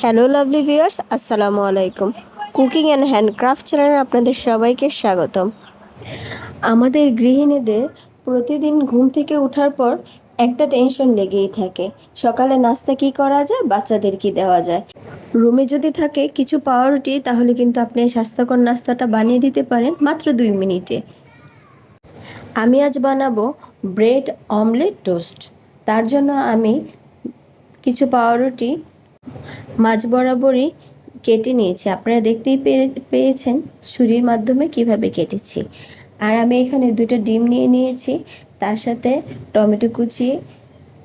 Hello lovely viewers, আসসালামু আলাইকুম। Cooking and handcraft চ্যানেলে আপনাদের সবাইকে স্বাগতম। আমাদের গৃহিণীদের প্রতিদিন ঘুম থেকে ওঠার পর একটা টেনশন লেগেই থাকে, সকালে নাস্তা কি করা যায়, বাচ্চাদের কি দেওয়া যায়। রুমে যদি থাকে কিছু পাউরুটি, তাহলে কিন্তু আপনি স্বাস্থ্যকর নাস্তাটা বানিয়ে দিতে পারেন মাত্র 2 মিনিটে। আমি আজ বানাবো ব্রেড অমলেট টোস্ট। তার জন্য আমি কিছু পাউরুটি মাঝ বরাবরই কেটে নিয়েছি। আপনারা দেখতেই পেয়েছেন ছুরির মাধ্যমে কিভাবে কেটেছি। আর আমি এখানে 2টা ডিম নিয়ে নিয়েছি, তার সাথে টমেটো কুচি,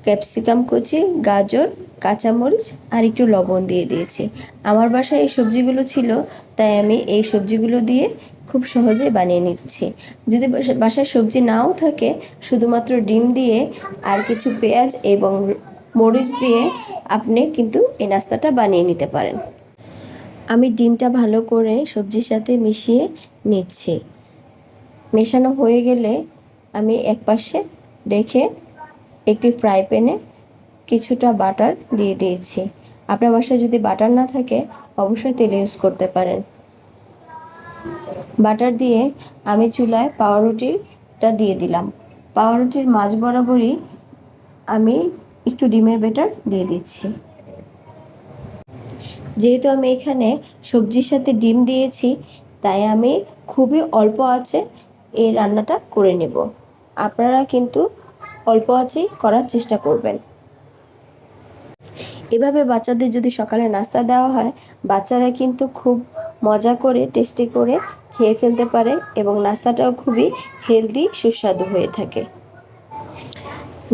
ক্যাপসিকাম কুচি, গাজর, কাঁচামরিচ আর একটু লবণ দিয়ে দিয়েছি। আমার বাসায় এই সবজিগুলো ছিল, তাই আমি এই সবজিগুলো দিয়ে খুব সহজে বানিয়ে নিচ্ছি। যদি বাসায় সবজি নাও থাকে, শুধুমাত্র ডিম দিয়ে আর কিছু পেঁয়াজ এবং মরিচ দিয়ে আপনি কিন্তু এই নাস্তাটা বানিয়ে নিতে পারেন। আমি ডিমটা ভালো করে সবজির সাথে মিশিয়ে নিচ্ছি। মেশানো হয়ে গেলে আমি একপাশে রেখে একটি ফ্রাই প্যানে কিছুটা বাটার দিয়ে দিয়েছি। আপনার বাসায় যদি বাটার না থাকে, অবশ্যই তেল ইউজ করতে পারেন। বাটার দিয়ে আমি চুলায় পাউরুটিটা দিয়ে দিলাম। পাউরুটির মাঝ বরাবরই আমি একটু ডিমের ব্যাটার দিয়ে দিচ্ছি। যেহেতু আমি এখানে সবজির সাথে ডিম দিয়েছি, তাই আমি খুবই অল্প আঁচে এই রান্নাটা করে নেব। আপনারা কিন্তু অল্প আঁচেই করার চেষ্টা করবেন। এভাবে বাচ্চাদের যদি সকালে নাস্তা দেওয়া হয়, বাচ্চারা কিন্তু খুব মজা করে টেস্টি করে খেয়ে ফেলতে পারে এবং নাস্তাটাও খুবই হেলদি সুস্বাদু হয়ে থাকে।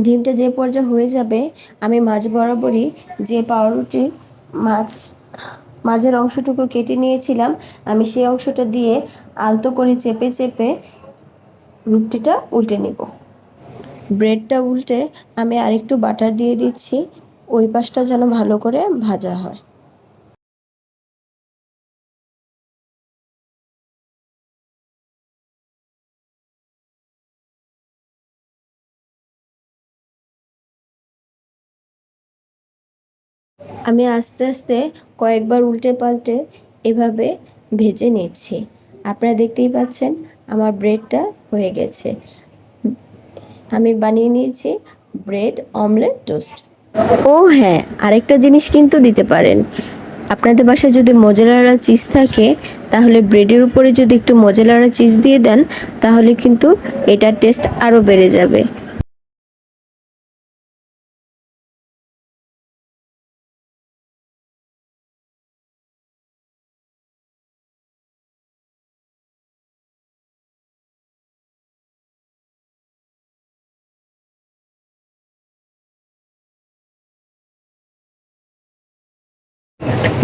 ডিমটা যে পর্যায়ে হয়ে যাবে, আমি মাঝ বরাবরই যে পাউরুটি মাঝের অংশটুকু কেটে নিয়েছিলাম, আমি সেই অংশটা দিয়ে আলতো করে চেপে চেপে রুটিটা উল্টে নেব। ব্রেডটা উল্টে আমি আরেকটু বাটার দিয়ে দিচ্ছি, ওই পাশটা যেন ভালো করে ভাজা হয়। আমি আস্তে আস্তে কয়েকবার উল্টে পাল্টে এভাবে ভেজে নিচ্ছি। আপনারা দেখতেই পাচ্ছেন আমার ব্রেডটা হয়ে গেছে। আমি বানিয়ে নিয়েছি ব্রেড অমলেট টোস্ট। ও হ্যাঁ, আরেকটা জিনিস কিন্তু দিতে পারেন। আপনাদের বাসায় যদি মোজারেলা চিজ থাকে, তাহলে ব্রেডের উপরে যদি একটু মোজারেলা চিজ দিয়ে দেন, তাহলে কিন্তু এটার টেস্ট আরও বেড়ে যাবে।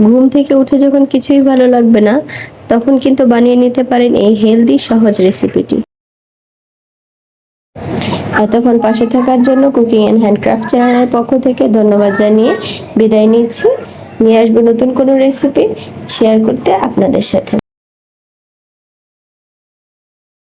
ঘুম থেকে উঠে যখন কিছুই ভালো লাগবে না, তখন কিন্তু বানিয়ে নিতে পারেন এই হেলদি সহজ রেসিপিটি। এতক্ষণ পাশে থাকার জন্য কুকিং অ্যান্ড হ্যান্ডক্রাফট চ্যানেলের পক্ষ থেকে ধন্যবাদ জানিয়ে বিদায় নিচ্ছি। নিয়ে আসবো নতুন কোনো রেসিপি শেয়ার করতে আপনাদের সাথে।